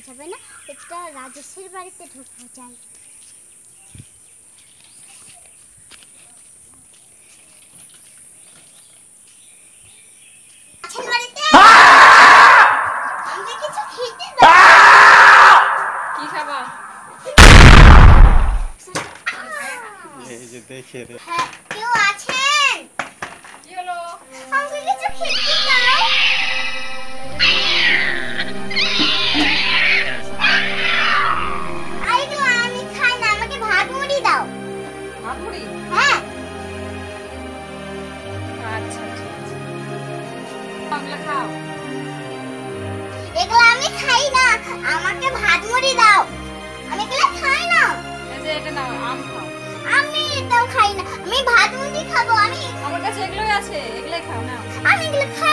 যাবে না, এটা রাজেশের বাড়িতে ঢুকবো, যাই। কি খাবা? এই যে দেখে রে। হ্যাঁ, কেউ আছেন? কি হলো? আমাকে কিছু খেতে দাও। আইগো, আমি খাই না, আমাকে ভাত মুড়ি দাও। ভাত মুড়ি? হ্যাঁ। আচ্ছা ঠিক আছে, এগুলো খাও। এগুলো আমি খাই না, আমাকে ভাত মুড়ি দাও। আমি এগুলো খাই না। এই যে এটা নাও, আম খাও। আমি এটাও খাই না, আমি ভাত মুড়ি খাবো। আমার কাছে এগুলোই আছে, এগুলোই খাও না। আমি এগুলো খাই